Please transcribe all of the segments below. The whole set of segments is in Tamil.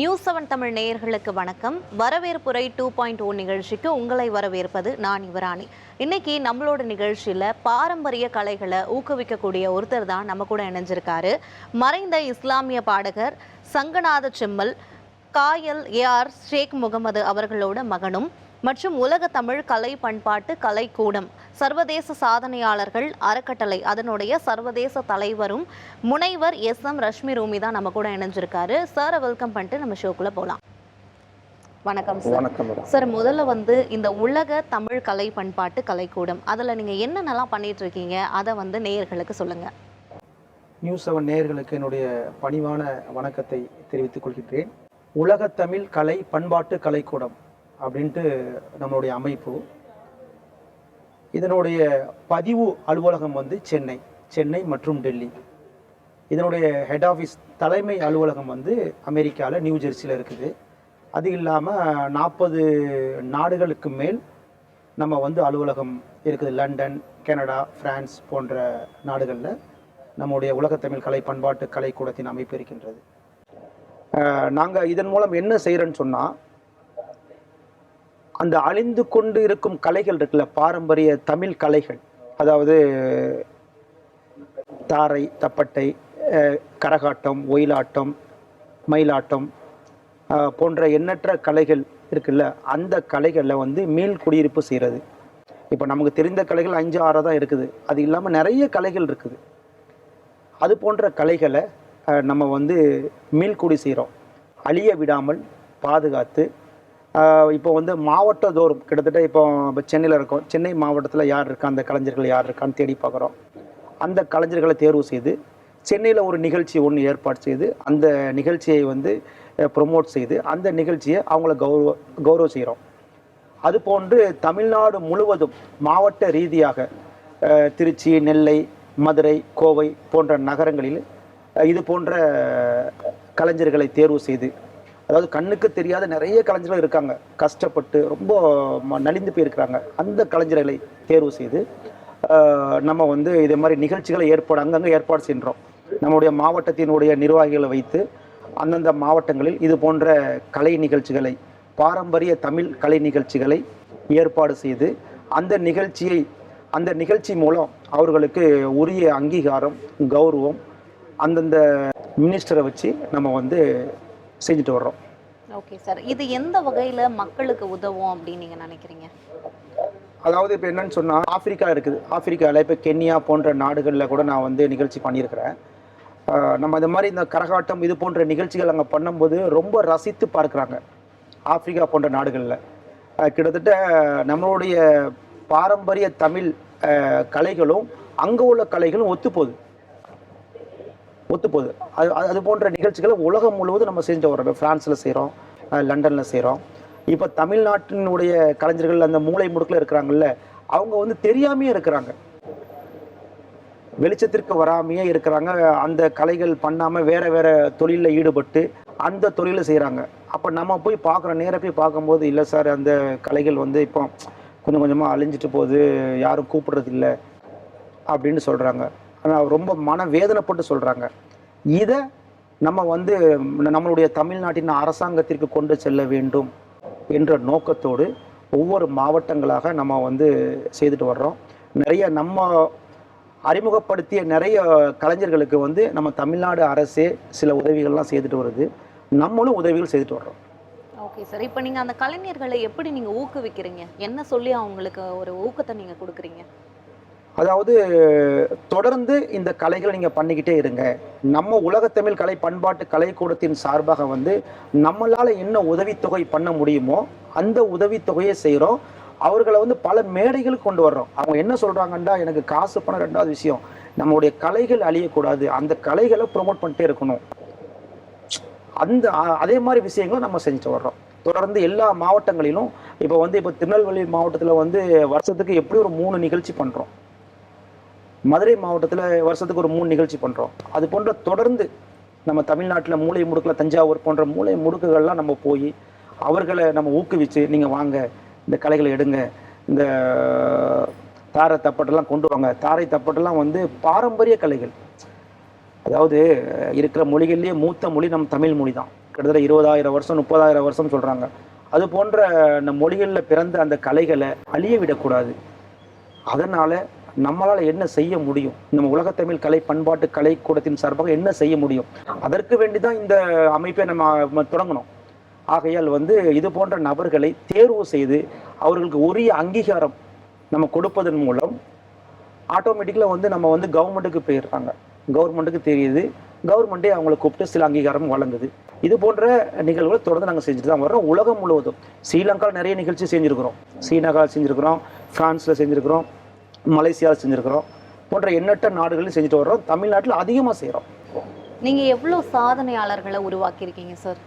நியூஸ் 7 தமிழ் நேயர்களுக்கு வணக்கம். வரவேற்புரை 2.0 நிகழ்ச்சிக்கு உங்களை வரவேற்பது நான் யுவராணி. இன்னைக்கு நம்மளோட நிகழ்ச்சியில பாரம்பரிய கலைகளை ஊக்குவிக்கக்கூடிய ஒருத்தர் தான் நம்ம கூட இணைஞ்சிருக்காரு. மறைந்த இஸ்லாமிய பாடகர் சங்கநாத செம்மல் காயல் ஏஆர் ஷேக் முகமது அவர்களோட மகனும் மற்றும் உலக தமிழ் கலை பண்பாட்டு கலைக்கூடம் சர்வதேச சாதனையாளர்கள் அறக்கட்டளை அதனுடைய சர்வதேச தலைவரும் முனைவர் எஸ்.எம். ரஷ்மி ரூமி தான் நம்ம கூட இணைஞ்சிருக்காரு. சாரை வெல்கம் பண்ணிட்டு நம்ம ஷோக்குள்ள போகலாம். வணக்கம் சார். சார், முதல்ல இந்த உலக தமிழ் கலை பண்பாட்டு கலைக்கூடம் அதில் நீங்கள் என்னென்னலாம் பண்ணிட்டு இருக்கீங்க, அதை நேயர்களுக்கு சொல்லுங்க. நியூஸ் 7 நேயர்களுக்கு என்னுடைய பணிவான வணக்கத்தை தெரிவித்துக் கொள்கிறேன். உலக தமிழ் கலை பண்பாட்டு கலைக்கூடம் அப்படின்ட்டு நம்மளுடைய அமைப்பு. இதனுடைய பதிவு அலுவலகம் சென்னை மற்றும் டெல்லி. இதனுடைய ஹெட் ஆஃபீஸ் தலைமை அலுவலகம் அமெரிக்காவில் நியூ ஜெர்சியில் இருக்குது. அது இல்லாமல் 40 நாடுகளுக்கு மேல் நம்ம அலுவலகம் இருக்குது. லண்டன், கனடா, பிரான்ஸ் போன்ற நாடுகளில் நம்முடைய உலகத்தமிழ் கலை பண்பாட்டு கலைக்கூடத்தின் அமைப்பு இருக்கின்றது. நாங்கள் இதன் மூலம் என்ன செய்கிறோன்னு சொன்னால், அந்த அழிந்து கொண்டு இருக்கும் கலைகள் இருக்குல்ல, பாரம்பரிய தமிழ் கலைகள், அதாவது தாரை, தப்பட்டை, கரகாட்டம், ஒயிலாட்டம், மயிலாட்டம் போன்ற எண்ணற்ற கலைகள் இருக்குல்ல, அந்த கலைகளில் மீள் குடியிருப்பு செய்கிறது. இப்போ நமக்கு தெரிந்த கலைகள் 5-6 தான் இருக்குது. அது இல்லாமல் நிறைய கலைகள் இருக்குது. அது போன்ற கலைகளை நம்ம மீள்குடி செய்கிறோம், அழிய விடாமல் பாதுகாத்து. இப்போ மாவட்டத்தோறும் கிட்டத்தட்ட இப்போ சென்னையில் இருக்கோம். சென்னை மாவட்டத்தில் யார் இருக்கா, அந்த கலைஞர்கள் யார் இருக்கான்னு தேடி பார்க்குறோம். அந்த கலைஞர்களை தேர்வு செய்து சென்னையில் ஒரு நிகழ்ச்சி ஒன்று ஏற்பாடு செய்து அந்த நிகழ்ச்சியை ப்ரொமோட் செய்து அந்த நிகழ்ச்சியை அவங்கள கௌரவ செய்கிறோம். அதுபோன்று தமிழ்நாடு முழுவதும் மாவட்ட ரீதியாக திருச்சி, நெல்லை, மதுரை, கோவை போன்ற நகரங்களில் இது போன்ற கலைஞர்களை தேர்வு செய்து, அதாவது கண்ணுக்கு தெரியாத நிறைய கலைஞர்கள் இருக்காங்க, கஷ்டப்பட்டு ரொம்ப நலிந்து போயிருக்கிறாங்க. அந்த கலைஞர்களை தேர்வு செய்து நம்ம இதே மாதிரி நிகழ்ச்சிகளை அங்கங்கே ஏற்பாடு செய்கிறோம். நம்முடைய மாவட்டத்தினுடைய நிர்வாகிகளை வைத்து அந்தந்த மாவட்டங்களில் இது போன்ற கலை நிகழ்ச்சிகளை, பாரம்பரிய தமிழ் கலை நிகழ்ச்சிகளை ஏற்பாடு செய்து அந்த நிகழ்ச்சி மூலம் அவர்களுக்கு உரிய அங்கீகாரம், கௌரவம் அந்தந்த மினிஸ்டரை வச்சு நம்ம செஞ்சுட்டு வர்றோம். ஓகே சார், இது எந்த வகையில் மக்களுக்கு உதவும் அப்படின்னு நீங்கள் நினைக்கிறீங்க? அதாவது இப்போ என்னன்னு சொன்னால், ஆப்பிரிக்கா இருக்குது. ஆப்பிரிக்காவில் இப்போ கென்யா போன்ற நாடுகளில் கூட நான் நிகழ்ச்சி பண்ணியிருக்கிறேன். நம்ம இந்த மாதிரி இந்த கரகாட்டம் இது போன்ற நிகழ்ச்சிகள் அங்கே பண்ணும்போது ரொம்ப ரசித்து பார்க்குறாங்க. ஆப்பிரிக்கா போன்ற நாடுகளில் கிட்டத்தட்ட நம்மளுடைய பாரம்பரிய தமிழ் கலைகளும் அங்கே உள்ள கலைகளும் ஒத்துப்போகுது. அது போன்ற நிகழ்ச்சிகளை உலகம் முழுவதும் நம்ம செஞ்சு வரோம். பிரான்ஸில் செய்கிறோம், லண்டனில் செய்கிறோம். இப்போ தமிழ்நாட்டினுடைய கலைஞர்கள் அந்த மூளை முடுக்கில் இருக்கிறாங்கல்ல, அவங்க தெரியாமையே இருக்கிறாங்க, வெளிச்சத்திற்கு வராமையே இருக்கிறாங்க. அந்த கலைகள் பண்ணாமல் வேறு தொழிலில் ஈடுபட்டு அந்த தொழிலை செய்கிறாங்க. அப்போ நம்ம போய் பார்க்குறோம், நேராக போய் பார்க்கும்போது, இல்லை சார் அந்த கலைகள் இப்போ கொஞ்சம் கொஞ்சமாக அழிஞ்சிட்டு போகுது, யாரும் கூப்பிடுறதில்ல அப்படின்னு சொல்கிறாங்க. ஆனால் ரொம்ப மனவேதனைப்பட்டு சொல்கிறாங்க. இதை நம்ம நம்மளுடைய தமிழ்நாட்டின் அரசாங்கத்திற்கு கொண்டு செல்ல வேண்டும் என்ற நோக்கத்தோடு ஒவ்வொரு மாவட்டங்களாக நம்ம செய்துட்டு வர்றோம். நிறைய நம்ம அறிமுகப்படுத்திய நிறைய கலைஞர்களுக்கு நம்ம தமிழ்நாடு அரசே சில உதவிகள்லாம் செய்துட்டு வருது. நம்மளும் உதவிகள் செய்துட்டு வர்றோம். ஓகே சார், இப்போ நீங்கள் அந்த கலைஞர்களை எப்படி நீங்கள் ஊக்குவிக்கிறீங்க? என்ன சொல்லி அவங்களுக்கு ஒரு ஊக்கத்தை நீங்கள் கொடுக்குறீங்க? அதாவது தொடர்ந்து இந்த கலைகளை நீங்கள் பண்ணிக்கிட்டே இருங்க. நம்ம உலகத்தமிழ் கலை பண்பாட்டு கலைக்கூடத்தின் சார்பாக நம்மளால் என்ன உதவித்தொகை பண்ண முடியுமோ அந்த உதவித்தொகையை செய்கிறோம். அவர்களை பல மேடைகளுக்கு கொண்டு வர்றோம். அவங்க என்ன சொல்கிறாங்கண்டா, எனக்கு காசு பணம் ரெண்டாவது விஷயம், நம்மளுடைய கலைகள் அழியக்கூடாது, அந்த கலைகளை ப்ரொமோட் பண்ணிட்டே இருக்கணும். அதே மாதிரி விஷயங்களும் நம்ம செஞ்சுட்டு வர்றோம். தொடர்ந்து எல்லா மாவட்டங்களிலும் இப்போ திருநெல்வேலி மாவட்டத்தில் வருஷத்துக்கு எப்படி ஒரு 3 நிகழ்ச்சி பண்ணுறோம். மதுரை மாவட்டத்தில் வருஷத்துக்கு ஒரு 3 நிகழ்ச்சி பண்ணுறோம். அது போன்ற தொடர்ந்து நம்ம தமிழ்நாட்டில் மூலை முடுக்கில் தஞ்சாவூர் போன்ற மூலை முடுக்குகள்லாம் நம்ம போய் அவர்களை நம்ம ஊக்குவிச்சு, நீங்கள் வாங்க இந்த கலைகளை எடுங்க, இந்த தாரை தப்பட்டெல்லாம் கொண்டு வாங்க. தாரை தப்பட்டெல்லாம் பாரம்பரிய கலைகள். அதாவது இருக்கிற மொழிகள்லேயே மூத்த மொழி நம்ம தமிழ் மொழி தான். கிட்டத்தட்ட 20,000 வருஷம் 30,000 வருஷம் சொல்கிறாங்க. அது போன்ற அந்த மொழிகளில் பிறந்த அந்த கலைகளை அழிய விடக்கூடாது. அதனால் நம்மளால் என்ன செய்ய முடியும், நம்ம உலகத்தமிழ் கலை பண்பாட்டு கலைக்கூடத்தின் சார்பாக என்ன செய்ய முடியும், அதற்கு வேண்டி தான் இந்த அமைப்பை நம்ம தொடங்கணும். ஆகையால் இது போன்ற நபர்களை தேர்வு செய்து அவர்களுக்கு உரிய அங்கீகாரம் நம்ம கொடுப்பதன் மூலம் ஆட்டோமேட்டிக்கலாக நம்ம கவர்மெண்ட்டுக்கு போயிடுறாங்க. கவர்மெண்ட்டுக்கு தெரியுது, கவர்மெண்ட்டே அவங்களை கூப்பிட்டு சில அங்கீகாரம் வழங்குது. இது போன்ற நிகழ்வுகளை தொடர்ந்து நாங்கள் செஞ்சுட்டு தான் வர்றோம். உலகம் முழுவதும் ஸ்ரீலங்காவில் நிறைய நிகழ்ச்சி செஞ்சுருக்கிறோம், ஸ்ரீநகரில் செஞ்சுருக்கிறோம், ஃப்ரான்ஸில் செஞ்சுருக்கிறோம், மலேசியாவில் செஞ்சுருக்கிறோம், போன்ற எண்ணற்ற நாடுகளில் செஞ்சுட்டு வர்றோம். தமிழ்நாட்டில் அதிகமாக செய்கிறோம். நீங்கள் எவ்வளோ சாதனையாளர்களை உருவாக்கியிருக்கீங்க சார்?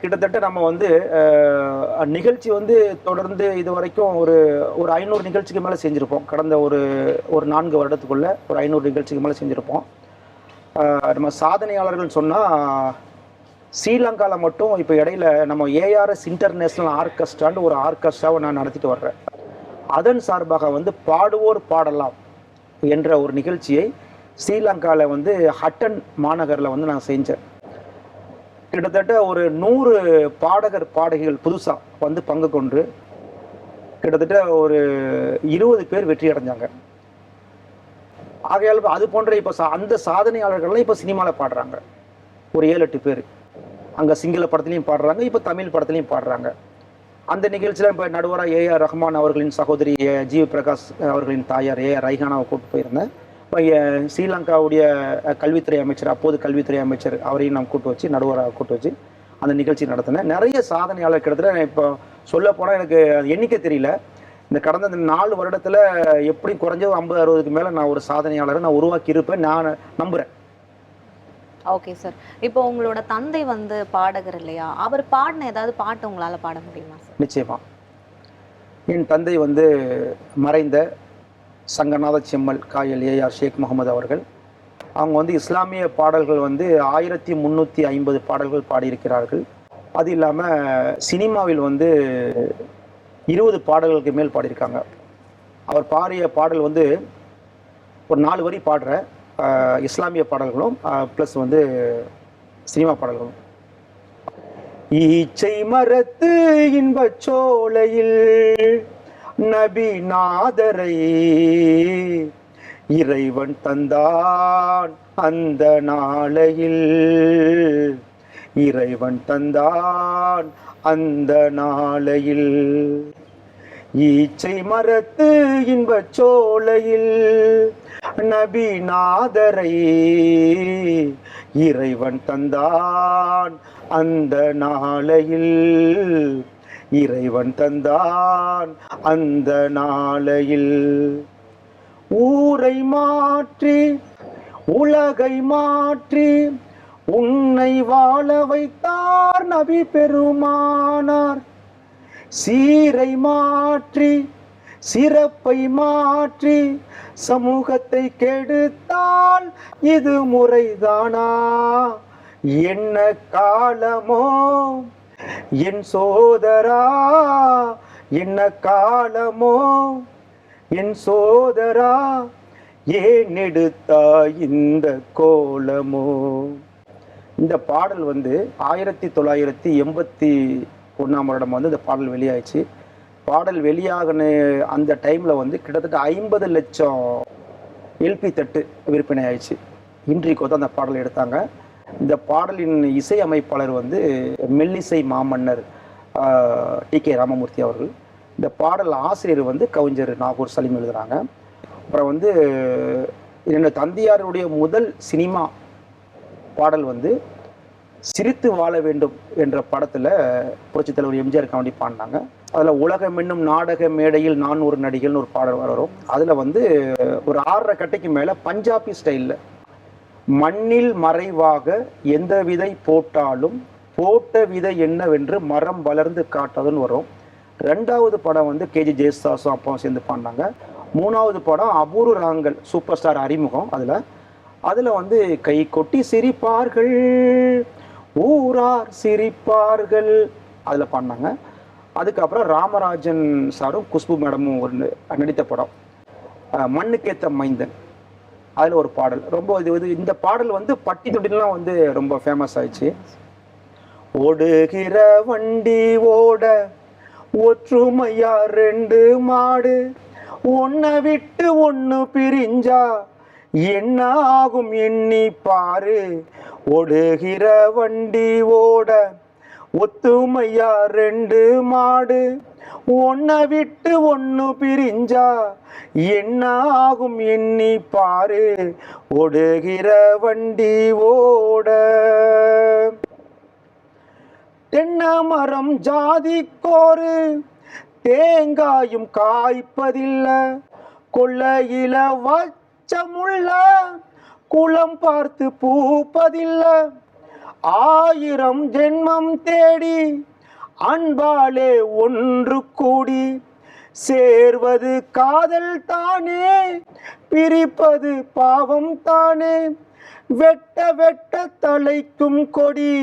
கிட்டத்தட்ட நம்ம நிகழ்ச்சி தொடர்ந்து இது வரைக்கும் ஒரு 500 நிகழ்ச்சிக்கு மேலே செஞ்சுருப்போம். கடந்த ஒரு 4 வருடத்துக்குள்ளே ஒரு 500 நிகழ்ச்சிக்கு மேலே செஞ்சுருப்போம். நம்ம சாதனையாளர்கள் சொன்னால் ஸ்ரீலங்காவில் மட்டும் இப்போ இடையில நம்ம ஏஆர்எஸ் இன்டர்நேஷ்னல் ஆர்கெஸ்ட்ரான்னு ஒரு ஆர்கெஸ்ட்ராவை நான் நடத்திட்டு வர்றேன். அதன் சார்பாக பாடுவோர் பாடலாம் என்ற ஒரு நிகழ்ச்சியை ஸ்ரீலங்காவில் ஹட்டன் மாநகரில் நான் செஞ்சேன். கிட்டத்தட்ட ஒரு 100 பாடகர் பாடகிகள் புதுசாக பங்கு கொண்டு கிட்டத்தட்ட ஒரு 20 பேர் வெற்றி அடைஞ்சாங்க. ஆகையால் அது போன்ற இப்போ அந்த சாதனையாளர்கள்லாம் இப்போ சினிமாவில் பாடுறாங்க. ஒரு 7-8 பேர் அங்கே சிங்கள படத்துலையும் பாடுறாங்க, இப்போ தமிழ் படத்துலையும் பாடுறாங்க. அந்த நிகழ்ச்சியில் இப்போ நடுவராக ஏஆர் ரஹ்மான் அவர்களின் சகோதரி ஜி பிரகாஷ் அவர்களின் தாயார் ஏஆர் ரைஹானாவை கூப்பிட்டு போயிருந்தேன். இப்போ ஸ்ரீலங்காவுடைய கல்வித்துறை அமைச்சர், அப்போது கல்வித்துறை அமைச்சர், அவரையும் நாம் கூட்டு வச்சு நடுவராக கூட்டு வச்சு அந்த நிகழ்ச்சி நடத்தினேன். நிறைய சாதனையாளர் கிட்டத்தட்ட இப்போ சொல்ல போனால் எனக்கு எண்ணிக்கை தெரியல. இந்த கடந்த 4 வருடத்தில் எப்படி குறைஞ்சது 50-60க்கு மேலே நான் ஒரு சாதனையாளரை நான் உருவாக்கி இருப்பேன், நான் நம்புகிறேன். Okay sir. இப்போ உங்களோட தந்தை பாடகர் இல்லையா, அவர் பாடின ஏதாவது பாட்டு உங்களால் பாட முடியுமா சார்? நிச்சயமா. என் தந்தை மறைந்த சங்கநாத செம்மல் காயல் ஏஆர் ஷேக் முகமது அவர்கள். அவங்க இஸ்லாமிய பாடல்கள் 1350 பாடல்கள் பாடியிருக்கிறார்கள். அது இல்லாமல் சினிமாவில் 20 பாடல்களுக்கு மேல் பாடியிருக்காங்க. அவர் பாடிய பாடல் ஒரு 4 வரி பாடுற இஸ்லாமிய பாடல்களும் ப்ளஸ் சினிமா பாடல்களும். ஈச்சை மரத்து இன்பச் சோலையில் நபி நாதரை இறைவன் தந்தான் அந்த நாளையில், இறைவன் தந்தான் அந்த நாளையில். ஈச்சை மரத்து இன்பச் சோலையில் நபி நாதரை இறைவன் தந்தான் அந்த நாளையில், இறைவன் தந்தான் அந்த நாளையில். ஊரை மாற்றி உலகை மாற்றி உன்னை வாழ வைத்தார் நபி பெருமானார். சீரை மாற்றி சிறப்பை மாற்றி சமூகத்தை கெடுத்தால் இது முறைதானா? என்ன காலமோ என் சோதரா, என்ன காலமோ என் சோதரா, ஏன் எடுத்தாய் இந்த கோலமோ? இந்த பாடல் 1981 வருடம் இந்த பாடல் வெளியாயிடுச்சு. பாடல் வெளியாகின அந்த டைமில் கிட்டத்தட்ட 50 லட்சம் எல்பி தட்டு விற்பனை ஆயிடுச்சு. இன்றைக்கு அந்த பாடல் எடுத்தாங்க. இந்த பாடலின் இசை அமைப்பாளர் மெல்லிசை மாமன்னர் டி.கே. ராமமூர்த்தி அவர்கள். இந்த பாடல் ஆசிரியர் கவிஞர் நாகூர் சலீம் எழுதுகிறாங்க. அப்புறம் என்னோட தந்தையாருடைய முதல் சினிமா பாடல் சிரித்து வாழ வேண்டும் என்ற படத்தில் புரட்சித் தலைவர் எம்ஜிஆர் காமெடி பாடினாங்க. அதில் உலகம் என்னும் நாடக மேடையில் நான் ஒரு நடிகள்னு ஒரு பாடல் வரும். அதில் ஒரு 6.5 கட்டைக்கு மேலே பஞ்சாபி ஸ்டைலில் மண்ணில் மறைவாக எந்த விதை போட்டாலும் போட்ட விதை என்னவென்று மரம் வளர்ந்து காட்டாதுன்னு வரும். 2வது படம் கேஜி ஜெயசுதாஸும் அப்பாவும் சேர்ந்து பாடினாங்க. 3வது படம் அபூர்வ ராகங்கள் சூப்பர் ஸ்டார் அறிமுகம். அதில் கை கொட்டி சிரிப்பார்கள் ஊரார் சிரிப்பார்கள் அதில் பாடினாங்க. அதுக்கப்புறம் ராமராஜன் சாரும் குஷ்பு மேடமும் ஒரு நடித்த படம் மண்ணுக்கேத்த மைந்தன், அதில் ஒரு பாடல் ரொம்ப இந்த பாடல் பட்டி தொட்டிலாம் ரொம்ப ஃபேமஸ் ஆயிடுச்சு. ஓடுகிற வண்டி ஓட ஒற்றுமையா ரெண்டு மாடு, ஒன்ன விட்டு ஒன்னு பிரிஞ்சா என்ன ஆகும் எண்ணி பாரு. ஓடுகிற வண்டி ஓட ஒத்துமையா ரெண்டு மாடு, ஒன்ன விட்டு ஒன்னு பிரிஞ்சா என்ன ஆகும் எண்ணி பாரு. ஓடுகிற வண்டி ஓட. தென்னை மரம் ஜாதிக்கோரு தேங்காயும் காய்ப்பதில்லை, கொள்ளையில வச்சமுள்ள குளம் பார்த்து பூப்பதில்லை. 1000 ஜென்மம் தேடி அன்பாலே ஒன்று கூடி சேர்வது காதல் தானே, பிரிப்பது பாவம் தானே. வெட்ட வெட்ட தலைக்கும் கொடி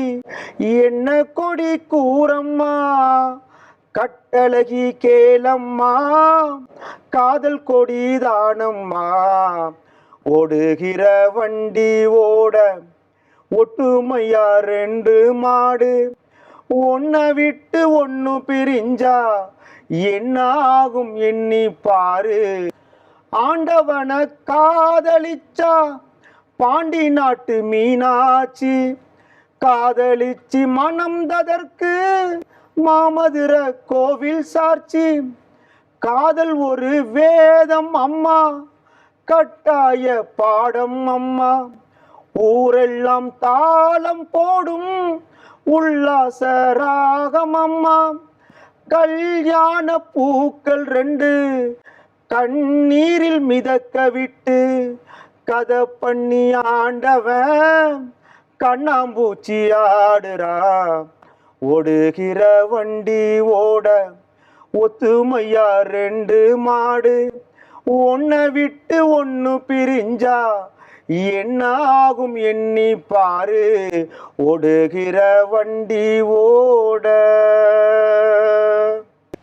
என்ன கொடி கூறம்மா, கட்டழகி கேளம்மா, காதல் கொடி தானம்மா. ஓடுகிற வண்டி ஓட ஒட்டுமையா ரெண்டு மாடு, ஒன்ன விட்டு ஒன்னு பிரிஞ்சா என்ன ஆகும் எண்ணி பாரு. ஆண்டவன காதலிச்சா பாண்டி நாட்டு மீனாட்சி, காதலிச்சி மனம் ததற்கு மாமதுர கோவில் சாட்சி. காதல் ஒரு வேதம் அம்மா, கட்டாய பாடம் அம்மா, ஊரெல்லாம் தாளம் போடும் உல்லாச ராகம் அம்மா. கல்யாண பூக்கள் ரெண்டு கண்ணீரில் மிதக்க விட்டு கதை பண்ணி ஆண்டவன் கண்ணாம்பூச்சி ஆடுறா. ஓடுகிற வண்டி ஓட ஒத்துமையா ரெண்டு மாடு, ஒன்ன விட்டு ஒன்னு பிரிஞ்சா என்ன ஆகும் எண்ணி பாரு. ஓடுகிற வண்டி ஓட.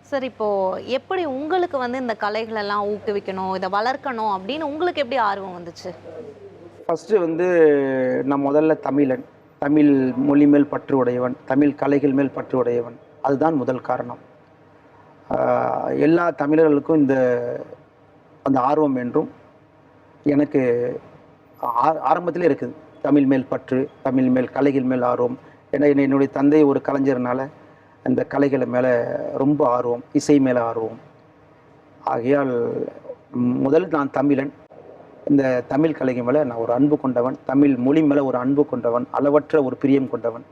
சார், இப்போ எப்படி உங்களுக்கு வந்து இந்த கலைகள் எல்லாம் ஊக்குவிக்கணும், இதை வளர்க்கணும் அப்படின்னு உங்களுக்கு எப்படி ஆர்வம் வந்துச்சு? ஃபஸ்ட்டு வந்து நான் முதல்ல தமிழன், தமிழ் மொழி மேல் பற்று உடையவன், தமிழ் கலைகள் மேல் பற்று உடையவன். அதுதான் முதல் காரணம். எல்லா தமிழர்களுக்கும் அந்த ஆர்வம் என்றும் எனக்கு ஆரம்பத்திலே இருக்குது. தமிழ் மேல் பற்று, தமிழ் மேல் கலைகள் மேல் ஆர்வம். ஏன்னா என்னுடைய தந்தை ஒரு கலைஞர்னால அந்த கலைகளை மேலே ரொம்ப ஆர்வம், இசை மேலே ஆர்வம். ஆகையால் முதல் நான் தமிழன், இந்த தமிழ் கலைகள் மேலே நான் ஒரு அன்பு கொண்டவன், தமிழ் மொழி மேலே ஒரு அன்பு கொண்டவன், அளவற்ற ஒரு பிரியம் கொண்டவன்.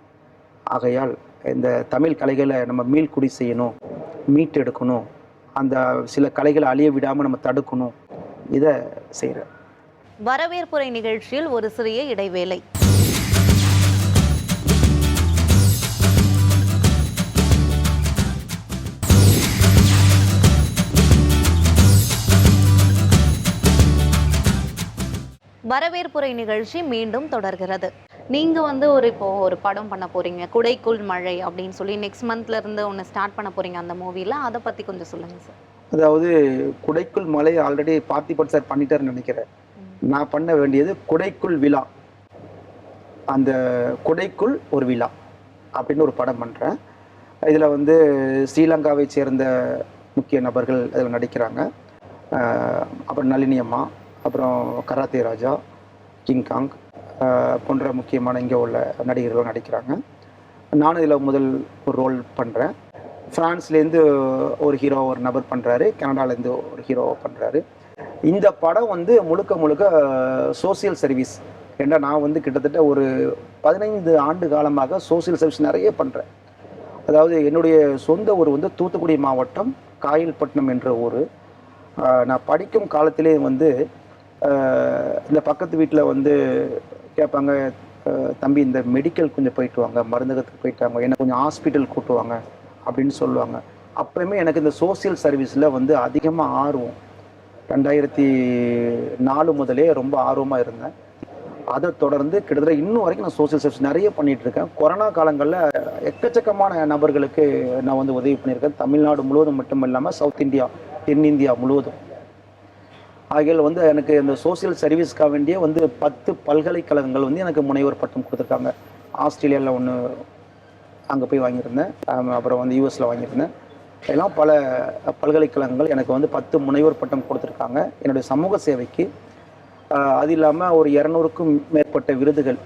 ஆகையால் இந்த தமிழ் கலைகளை நம்ம மீள்குடி செய்யணும், மீட்டெடுக்கணும், அந்த சில கலைகளை அழிய விடாமல் நம்ம தடுக்கணும், இதை செய்கிறேன். வரவேற்புரை நிகழ்ச்சியில் ஒரு சிறிய இடைவேளை. வரவேற்புரை நிகழ்ச்சி மீண்டும் தொடர்கிறது. நீங்க வந்து இப்போ ஒரு படம் பண்ண போறீங்க, குடைக்குள் மழை அப்படின்னு சொல்லி நெக்ஸ்ட் மந்த்ல இருந்து ஒன்று ஸ்டார்ட் பண்ண போறீங்க அந்த மூவில. அதை பத்தி கொஞ்சம் சொல்லுங்க சார். அதாவது குடைக்குள் மழை ஆல்ரெடி பார்த்திபன் சார் பண்ணிட்டாருன்னு நினைக்கிறேன். நான் பண்ண வேண்டியது குடைக்குள் விழா, அந்த குடைக்குள் ஒரு விழா அப்படின்னு ஒரு படம் பண்ணுறேன். இதில் வந்து ஸ்ரீலங்காவை சேர்ந்த முக்கிய நபர்கள் இதில் நடிக்கிறாங்க. அப்புறம் நளினி அம்மா, அப்புறம் கராத்தே ராஜா, கிங்காங் போன்ற முக்கியமான இங்கே உள்ள நடிகர்கள் நடிக்கிறாங்க. நானும் இதில் முதல் ஒரு ரோல் பண்ணுறேன். ஃப்ரான்ஸ்லேருந்து ஒரு ஹீரோ ஒரு நபர் பண்ணுறாரு, கனடாலேருந்து ஒரு ஹீரோவை பண்ணுறாரு. இந்த படம் வந்து முழுக்க முழுக்க சோசியல் சர்வீஸ். ஏன்னா நான் வந்து கிட்டத்தட்ட ஒரு 15 ஆண்டு காலமாக சோசியல் சர்வீஸ் நிறைய பண்ணுறேன். அதாவது என்னுடைய சொந்த ஊர் வந்து தூத்துக்குடி மாவட்டம் காயல்பட்டினம் என்ற ஊர். நான் படிக்கும் காலத்திலே வந்து இந்த பக்கத்து வீட்டில் வந்து கேட்பாங்க, தம்பி இந்த மெடிக்கல் கொஞ்சம் போயிட்டு வாங்க, மருந்தகத்துக்கு போயிட்டாங்க, என்னை கொஞ்சம் ஹாஸ்பிட்டல் கூட்டுவாங்க அப்படின்னு சொல்லுவாங்க. அப்போயுமே எனக்கு இந்த சோசியல் சர்வீஸில் வந்து அதிகமாக ஆர்வம். 2004 முதலே ரொம்ப ஆர்வமாக இருந்தேன். அதை தொடர்ந்து கிட்டத்தட்ட இன்னும் வரைக்கும் நான் சோசியல் சர்வீஸ் நிறைய பண்ணிகிட்டு இருக்கேன். கொரோனா காலங்களில் எக்கச்சக்கமான நபர்களுக்கு நான் வந்து உதவி பண்ணியிருக்கேன். தமிழ்நாடு முழுவதும் மட்டும் இல்லாமல் சவுத் இந்தியா, தென்னிந்தியா முழுவதும். ஆகியால் வந்து எனக்கு இந்த சோசியல் சர்வீஸ்க்காக வேண்டிய வந்து 10 பல்கலைக்கழகங்கள் வந்து எனக்கு முனைவர் பட்டம் கொடுத்துருக்காங்க. ஆஸ்திரேலியாவில் ஒன்று அங்கே போய் வாங்கியிருந்தேன். அப்புறம் வந்து யூஎஸில் வாங்கியிருந்தேன். எல்லாம் பல பல்கலைக்கழகங்கள் எனக்கு வந்து 10 முனைவர் பட்டம் கொடுத்துருக்காங்க என்னுடைய சமூக சேவைக்கு. அது இல்லாமல் ஒரு 200க்கும் மேற்பட்ட விருதுகள்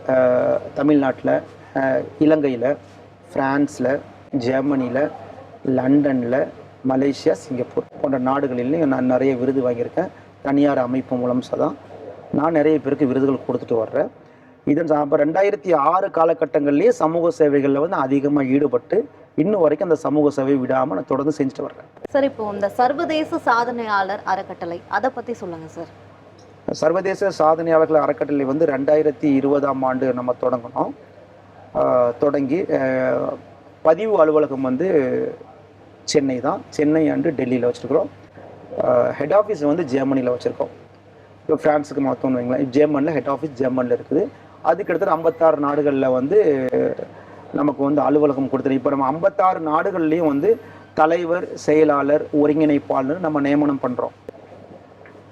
தமிழ்நாட்டில், இலங்கையில், ஃப்ரான்ஸில், ஜெர்மனியில், லண்டனில், மலேசியா, சிங்கப்பூர் போன்ற நாடுகளிலையும் நான் நிறைய விருது வாங்கியிருக்கேன். தனியார் அமைப்பு மூலம் தான் நான் நிறைய பேருக்கு விருதுகள் கொடுத்துட்டு வர்றேன். இதன் அப்போ 2006 காலகட்டங்கள்லேயே சமூக சேவைகளில் வந்து அதிகமாக ஈடுபட்டு இன்னும் வரைக்கும் அந்த சமூக சேவை விடாமல் நான் தொடர்ந்து செஞ்சுட்டு வர்றேன். சார், இப்போ இந்த சர்வதேச சாதனையாளர் அறக்கட்டளை அதை பற்றி சொல்லுங்கள் சார். சர்வதேச சாதனையாளர்கள் அறக்கட்டளை வந்து 2020ஆம் ஆண்டு நம்ம தொடங்கினோம். தொடங்கி பதிவு அலுவலகம் வந்து சென்னை தான். சென்னை அண்டு டெல்லியில் வச்சுருக்கிறோம். ஹெட் ஆஃபீஸ் வந்து ஜெர்மனியில் வச்சுருக்கோம். இப்போ ஃப்ரான்ஸுக்கு மாற்றோம்னு வைங்களேன், ஜெர்மனியில் ஹெட் ஆஃபீஸ் ஜெர்மனியில் இருக்குது. அதுக்கு அடுத்தது 56 நாடுகளில் வந்து நமக்கு வந்து அலுவலகம் கொடுத்துருக்கு. இப்போ நம்ம 56 நாடுகள்லேயும் வந்து தலைவர், செயலாளர், ஒருங்கிணைப்பாளர் நம்ம நியமனம் பண்ணுறோம்.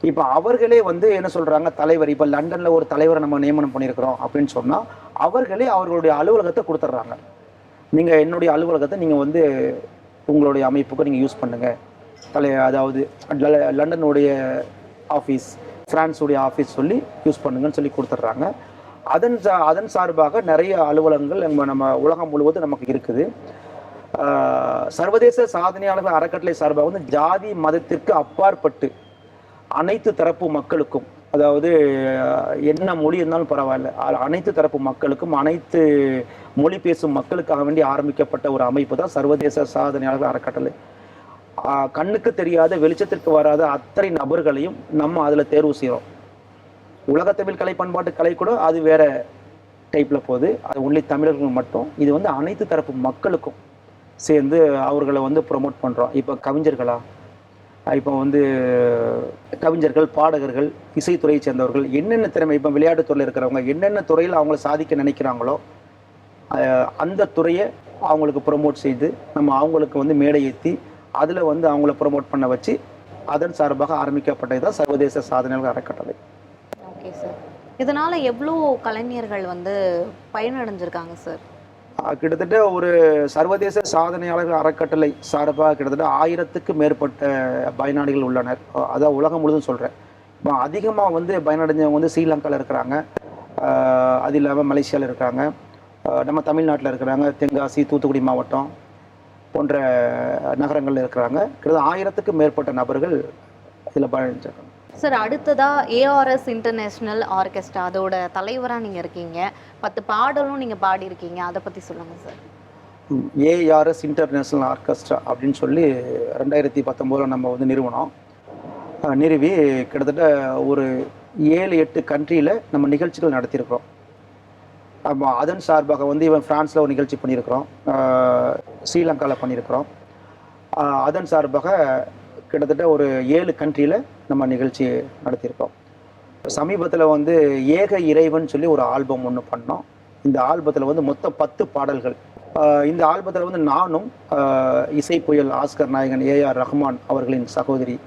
இப்போ அவர்களே வந்து என்ன சொல்கிறாங்க, தலைவர் இப்போ லண்டனில் ஒரு தலைவரை நம்ம நியமனம் பண்ணியிருக்கிறோம் அப்படின்னு சொன்னால் அவர்களே அவர்களுடைய அலுவலகத்தை கொடுத்துட்றாங்க. நீங்கள் என்னுடைய அலுவலகத்தை நீங்கள் வந்து உங்களுடைய அமைப்புக்கு நீங்கள் யூஸ் பண்ணுங்கள். அதாவது லண்டனுடைய ஆஃபீஸ், ஃப்ரான்ஸுடைய ஆஃபீஸ் சொல்லி யூஸ் பண்ணுங்கன்னு சொல்லி கொடுத்துட்றாங்க. அதன் சார்பாக நிறைய அலுவலகங்கள் நம்ம உலகம் முழுவதும் நமக்கு இருக்குது. சர்வதேச சாதனையாளர்கள் அறக்கட்டளை சார்பாக வந்து ஜாதி மதத்திற்கு அப்பாற்பட்டு அனைத்து தரப்பு மக்களுக்கும், அதாவது என்ன மொழி இருந்தாலும் பரவாயில்ல, அனைத்து தரப்பு மக்களுக்கும், அனைத்து மொழி பேசும் மக்களுக்காக வேண்டி ஆரம்பிக்கப்பட்ட ஒரு அமைப்பு தான் சர்வதேச சாதனையாளர்கள் அறக்கட்டளை. கண்ணுக்கு தெரியாத, வெளிச்சத்திற்கு வராத அத்தனை நபர்களையும் நம்ம அதில் தேர்வு செய்கிறோம். உலகத்தமிழ் கலை பண்பாட்டு கலை கூட அது வேற டைப்பில் போகுது. அது ஒன்லி தமிழர்கள் மட்டும். இது வந்து அனைத்து தரப்பு மக்களுக்கும் சேர்ந்து அவர்களை வந்து ப்ரொமோட் பண்ணுறோம். இப்போ கவிஞர்களா, இப்போ வந்து கவிஞர்கள், பாடகர்கள், இசைத்துறையை சேர்ந்தவர்கள், என்னென்ன திறமை, இப்போ விளையாட்டுத்துறையில் இருக்கிறவங்க என்னென்ன துறையில் அவங்கள சாதிக்க நினைக்கிறாங்களோ அந்த துறையை அவங்களுக்கு ப்ரொமோட் செய்து நம்ம அவங்களுக்கு வந்து மேடை ஏற்றி அதில் வந்து அவங்கள ப்ரொமோட் பண்ண வச்சு அதன் சார்பாக ஆரம்பிக்கப்பட்டது தான் சர்வதேச சாதனையாளர்கள் அறக்கட்டளை. Okay sir. இதனால் எவ்வளோ கலைஞர்கள் வந்து பயனடைஞ்சிருக்காங்க சார்? கிட்டத்தட்ட ஒரு சர்வதேச சாதனையாளர்கள் அறக்கட்டளை சார்பாக கிட்டத்தட்ட 1000க்கு மேற்பட்ட பயனாளிகள் உள்ளனர். அதான் உலகம் முழுதும் சொல்கிறேன். இப்போ அதிகமாக வந்து பயனடைஞ்சவங்க வந்து ஸ்ரீலங்காவில் இருக்கிறாங்க, அது இல்லாமல் மலேசியாவில் இருக்கிறாங்க, நம்ம தமிழ்நாட்டில் இருக்கிறாங்க, தென்காசி, தூத்துக்குடி மாவட்டம் போன்ற நகரங்களில் இருக்கிறாங்க. கிட்டத்தட்ட 1000க்கு மேற்பட்ட நபர்கள் இதில் பயணிச்சிருக்காங்க. சார், அடுத்ததா ஏஆர்எஸ் இன்டர்நேஷ்னல் ஆர்கெஸ்ட்ரா, அதோட தலைவராக நீங்கள் இருக்கீங்க. 10 பாடலும் நீங்கள் பாடியிருக்கீங்க, அதை பற்றி சொல்லுங்கள் சார். ஏஆர்எஸ் இன்டர்நேஷ்னல் ஆர்கெஸ்ட்ரா அப்படின்னு சொல்லி 2019 நம்ம வந்து நிறுவி கிட்டத்தட்ட ஒரு 7-8 கண்ட்ரியில் நம்ம நிகழ்ச்சிகள் நடத்தியிருக்கிறோம். ஆமாம், அதன் சார்பாக வந்து ஃப்ரான்ஸில் ஒரு நிகழ்ச்சி பண்ணியிருக்கிறோம், ஸ்ரீலங்காவில் பண்ணியிருக்கிறோம். அதன் சார்பாக கிட்டத்தட்ட ஒரு 7 கண்ட்ரியில் நம்ம நிகழ்ச்சி நடத்தியிருக்கோம். சமீபத்தில் வந்து ஏக இறைவன் சொல்லி ஒரு ஆல்பம் ஒன்று பண்ணோம். இந்த ஆல்பத்தில் வந்து மொத்தம் 10 பாடல்கள். இந்த ஆல்பத்தில் வந்து நானும் இசை புயல் ஆஸ்கர் நாயகன் ஏஆர் ரஹ்மான் அவர்களின் சகோதரி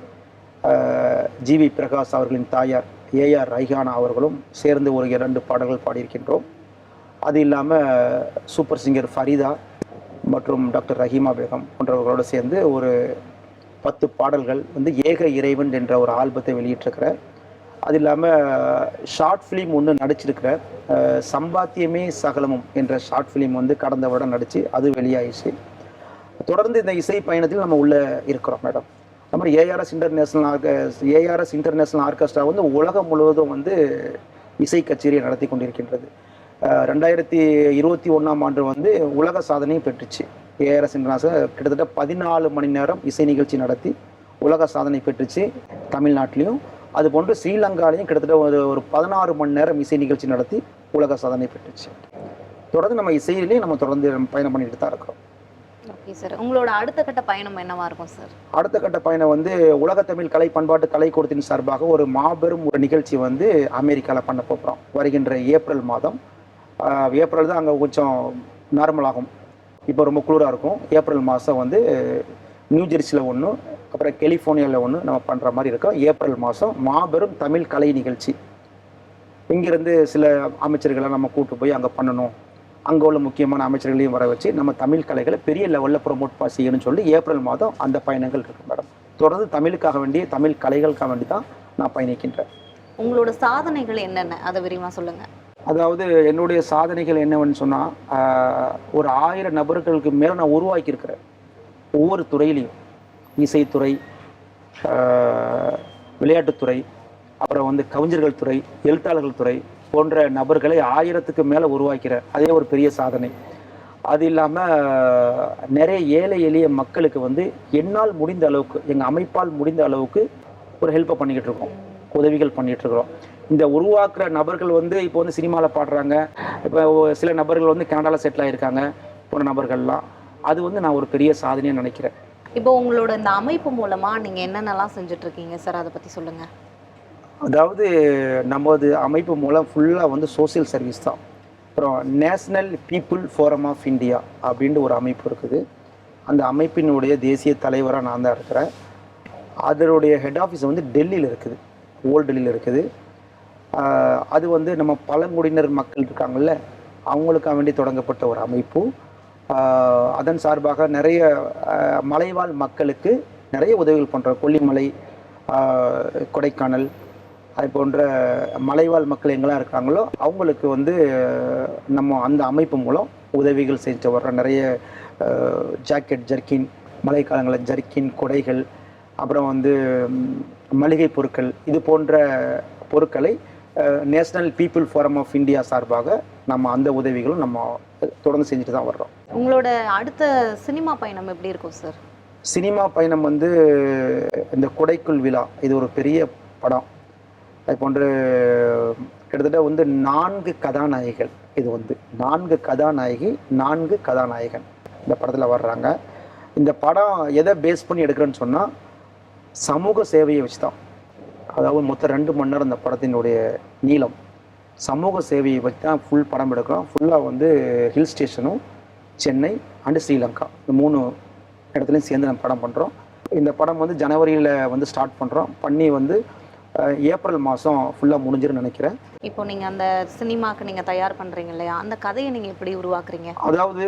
ஜிவி பிரகாஷ் அவர்களின் தாயார் ஏஆர் ரைஹானா அவர்களும் சேர்ந்து ஒரு 2 பாடல்கள் பாடியிருக்கின்றோம். அது இல்லாமல் சூப்பர் சிங்கர் ஃபரீதா மற்றும் டாக்டர் ரஹீமா பேகம் போன்றவர்களோடு சேர்ந்து ஒரு 10 பாடல்கள் வந்து ஏக இறைவன் என்ற ஒரு ஆல்பத்தை வெளியிட்டிருக்கிற. அது இல்லாமல் ஷார்ட் ஃபிலிம் ஒன்று நடிச்சிருக்கிற, சம்பாத்தியமே சகலமும் என்ற ஷார்ட் ஃபிலிம் வந்து கடந்த வருடம் நடித்து அது வெளியாகிடுச்சு. தொடர்ந்து இந்த இசை பயணத்தில் நம்ம உள்ளே இருக்கிறோம் மேடம். அது மாதிரி ஏஆர்எஸ் இன்டர்நேஷ்னல் ஆர்கெஸ்ட்ரா வந்து உலகம் முழுவதும் வந்து இசை கச்சேரியை நடத்தி கொண்டிருக்கின்றது. 2021ஆம் ஆண்டு வந்து உலக சாதனையும் பெற்றுச்சு. ஏஆர்எஸ் இன்டர்நேஷ்னல் கிட்டத்தட்ட 14 மணி நேரம் இசை நிகழ்ச்சி நடத்தி உலக சாதனை பெற்றுச்சு. தமிழ்நாட்டிலையும் அதுபோன்று ஸ்ரீலங்காலையும் கிட்டத்தட்ட ஒரு 16 மணி நேரம் இசை நிகழ்ச்சி நடத்தி உலக சாதனை பெற்றுச்சு. தொடர்ந்து நம்ம இசையிலேயே நம்ம தொடர்ந்து பயணம் பண்ணிட்டு தான் இருக்கிறோம். ஓகே சார், உங்களோட அடுத்த கட்ட பயணம் என்னவா இருக்கும் சார்? அடுத்த கட்ட பயணம் வந்து உலக தமிழ் கலை பண்பாட்டு கலை கூடத்தின் சார்பாக ஒரு மாபெரும் ஒரு நிகழ்ச்சி வந்து அமெரிக்காவில் பண்ண போகிறோம். வருகின்ற ஏப்ரல் மாதம். ஏப்ரல் தான் அங்கே கொஞ்சம் நார்மலாகும், இப்போ ரொம்ப குளிராக இருக்கும். ஏப்ரல் மாதம் வந்து நியூ ஜெர்சியில் ஒன்று, அப்புறம் கலிஃபோர்னியாவில் ஒன்று நம்ம பண்ணுற மாதிரி இருக்கோம். ஏப்ரல் மாதம் மாபெரும் தமிழ் கலை நிகழ்ச்சி. இங்கேருந்து சில அமைச்சர்களை நம்ம கூப்பிட்டு போய் அங்கே பண்ணணும் அங்கே உள்ள முக்கியமான அமைச்சர்களையும் வர வச்சு நம்ம தமிழ் கலைகளை பெரிய லெவலில் ப்ரொமோட் செய்யணும்னு சொல்லி ஏப்ரல் மாதம் அந்த பயணங்கள் இருக்குது மேடம். தொடர்ந்து தமிழுக்காக வேண்டிய தமிழ் கலைகளுக்காக வேண்டி தான் நான் பயணிக்கின்றேன். உங்களோட சாதனைகள் என்னென்ன அதை விரிவாக சொல்லுங்கள். அதாவது என்னுடைய சாதனைகள் என்னவென்னு சொன்னால், ஒரு 1000 நபர்களுக்கு மேலே நான் உருவாக்கியிருக்கிறேன். ஒவ்வொரு துறையிலையும் இசைத்துறை, விளையாட்டுத்துறை, அப்புறம் வந்து கவிஞர்கள் துறை, எழுத்தாளர்கள் துறை போன்ற நபர்களை 1000க்கு மேலே உருவாக்கிறேன். அதே ஒரு பெரிய சாதனை. அது இல்லாமல் நிறைய ஏழை எளிய மக்களுக்கு வந்து என்னால் முடிந்த அளவுக்கு, எங்கள் அமைப்பால் முடிந்த அளவுக்கு ஒரு ஹெல்ப்பை பண்ணிக்கிட்டு இருக்கோம், உதவிகள் பண்ணிகிட்டு இருக்கிறோம். இந்த உருவாக்குற நபர்கள் வந்து இப்போ வந்து சினிமாவில் பாடுறாங்க, இப்போ சில நபர்கள் வந்து கனடாவில் செட்டில் ஆகியிருக்காங்க போன நபர்கள்லாம். அது வந்து நான் ஒரு பெரிய சாதனையாக நினைக்கிறேன். இப்போ உங்களோட இந்த அமைப்பு மூலமாக நீங்கள் என்னென்னலாம் செஞ்சுட்ருக்கீங்க சார், அதை பற்றி சொல்லுங்கள். அதாவது நமது அமைப்பு மூலம் ஃபுல்லாக வந்து சோசியல் சர்வீஸ் தான். அப்புறம் National People Forum of India அப்படின்ட்டு ஒரு அமைப்பு இருக்குது. அந்த அமைப்பினுடைய தேசிய தலைவராக நான் தான் இருக்கிறேன். அதனுடைய ஹெட் ஆஃபீஸ் வந்து டெல்லியில் இருக்குது, ஓல்டு டெல்லியில் இருக்குது. அது வந்து நம்ம பழங்குடியினர் மக்கள் இருக்காங்கள்ல, அவங்களுக்காக வேண்டி தொடங்கப்பட்ட ஒரு அமைப்பு. அதன் சார்பாக நிறைய மலைவாழ் மக்களுக்கு நிறைய உதவிகள் பண்ணுறோம். கொல்லிமலை, கொடைக்கானல், அது போன்ற மலைவாழ் மக்கள் எங்கெல்லாம் இருக்காங்களோ அவங்களுக்கு வந்து நம்ம அந்த அமைப்பு மூலம் உதவிகள் செஞ்சு வர்றோம். நிறைய ஜாக்கெட், ஜர்க்கின், மழைக்காலங்களில் ஜர்க்கின், கொடைகள், அப்புறம் வந்து மளிகை பொருட்கள், இது போன்ற பொருட்களை National People Forum of India சார்பாக நம்ம அந்த உதவிகளும் நம்ம தொடர்ந்து செஞ்சுட்டு தான் வர்றோம். உங்களோட அடுத்த சினிமா பயணம் எப்படி இருக்கும் சார்? சினிமா பயணம் வந்து இந்த கொடைக்குள் விழா, இது ஒரு பெரிய படம். அது போன்று கிட்டத்தட்ட வந்து 4 கதாநாயகிகள், இது வந்து 4 கதாநாயகி 4 கதாநாயகன் இந்த படத்தில் வர்றாங்க. இந்த படம் எதை பேஸ் பண்ணி எடுக்கிறேன்னு சொன்னால் சமூக சேவையை வச்சு தான். அதாவது மொத்தம் 2 மணி நேரம் இந்த படத்தினுடைய நீளம். சமூக சேவையை வச்சு தான் ஃபுல் படம் எடுக்கிறோம். ஃபுல்லாக வந்து ஹில் ஸ்டேஷனும், சென்னை அண்டு ஸ்ரீலங்கா, இந்த 3 இடத்துலையும் சேர்ந்து நம்ம படம் பண்ணுறோம். இந்த படம் வந்து ஜனவரியில் வந்து ஸ்டார்ட் பண்ணுறோம். பண்ணி வந்து ஏப்ரல் மாதம் ஃபுல்லாக முடிஞ்சிருன்னு நினைக்கிறேன். இப்போ நீங்கள் அந்த சினிமாவுக்கு நீங்கள் தயார் பண்ணுறீங்க இல்லையா, அந்த கதையை நீங்கள் எப்படி உருவாக்குறீங்க? அதாவது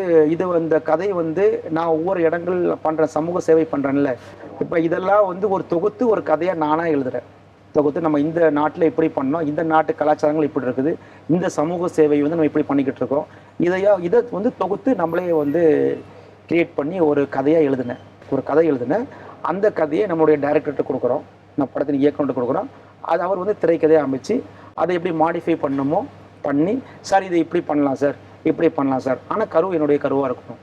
இந்த கதை வந்து நான் ஒவ்வொரு இடங்களில் பண்ணுற சமூக சேவை பண்ணுறேன்ல, இப்போ இதெல்லாம் வந்து ஒரு தொகுத்து ஒரு கதையாக நானாக எழுதுகிறேன். தொகுத்து நம்ம இந்த நாட்டில் இப்படி பண்ணோம், இந்த நாட்டு கலாச்சாரங்கள் இப்படி இருக்குது, இந்த சமூக சேவை வந்து நம்ம இப்படி பண்ணிக்கிட்டு இருக்கோம், இதை வந்து தொகுத்து நம்மளே வந்து கிரியேட் பண்ணி ஒரு கதையாக எழுதினேன். அந்த கதையை நம்மளுடைய டைரக்டர்கிட்ட கொடுக்குறோம், நம்ம படத்தின் இயக்குனர்கிட்ட கொடுக்குறோம். அது அவர் வந்து திரைக்கதையை அமைச்சு அதை எப்படி மாடிஃபை பண்ணணுமோ பண்ணி, சார் இதை இப்படி பண்ணலாம் சார், இப்படி பண்ணலாம் சார், ஆனால் கரு என்னுடைய கருவாக இருக்கணும்,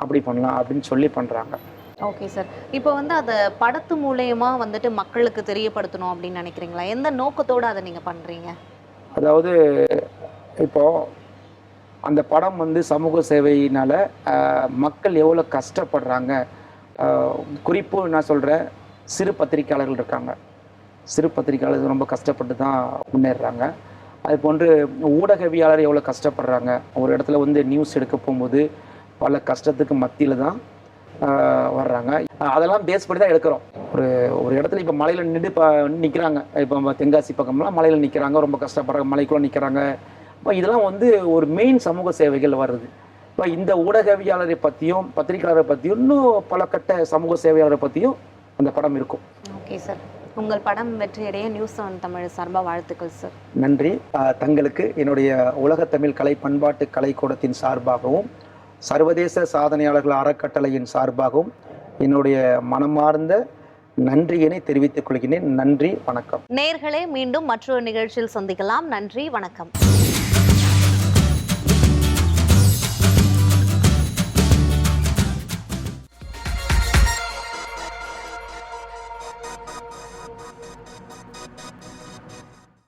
அப்படி பண்ணலாம் அப்படின்னு சொல்லி பண்ணுறாங்க. Okay sir. இப்போ வந்து அதை படத்து மூலயமா வந்துட்டு மக்களுக்கு தெரியப்படுத்தணும் அப்படின்னு நினைக்கிறீங்களா? எந்த நோக்கத்தோடு அதை நீங்கள் பண்ணுறீங்க? அதாவது இப்போது அந்த படம் வந்து சமூக சேவையினால் மக்கள் எவ்வளோ கஷ்டப்படுறாங்க. குறிப்பு நான் சொல்கிறேன், சிறு பத்திரிக்கையாளர்கள் இருக்காங்க, சிறு பத்திரிக்கையாளர்கள் ரொம்ப கஷ்டப்பட்டு தான் முன்னேறுறாங்க. அது போன்று ஊடகவியாளர் எவ்வளோ கஷ்டப்படுறாங்க. ஒரு இடத்துல வந்து நியூஸ் எடுக்க போகும்போது பல கஷ்டத்துக்கு மத்தியில் தான் வர்றாங்க. அதெல்லாம் பேஸ் பண்ணி தான் எடுக்கிறோம். ஒரு இடத்துல இப்போ மலையில் நிற்கிறாங்க, இப்போ தென்காசி பக்கம்லாம் மலையில் நிற்கிறாங்க, ரொம்ப கஷ்டப்படுறாங்க, மலைக்குள்ளே நிற்கிறாங்க. இப்போ இதெல்லாம் வந்து ஒரு மெயின் சமூக சேவைகள் வருது. இப்போ இந்த ஊடகவியாளரை பற்றியும் பத்திரிகையாளரை பற்றியும் இன்னும் பல கட்ட சமூக சேவையாளரை பற்றியும் அந்த படம் இருக்கும். Okay sir. உங்கள் படம் வெற்றியடைய நியூஸ் 7 தமிழ் சார்பாக வாழ்த்துக்கள் சார். நன்றி. தங்களுக்கு என்னுடைய உலகத்தமிழ் கலை பண்பாட்டு கலைக்கூடத்தின் சார்பாகவும் சர்வதேச சாதனையாளர்கள் அறக்கட்டளையின் சார்பாகவும் என்னுடைய மனமார்ந்த நன்றியினை தெரிவித்துக் கொள்கிறேன். நன்றி, வணக்கம். நேயர்களே, மீண்டும் மற்றொரு நிகழ்ச்சியில் சந்திக்கலாம். நன்றி, வணக்கம்.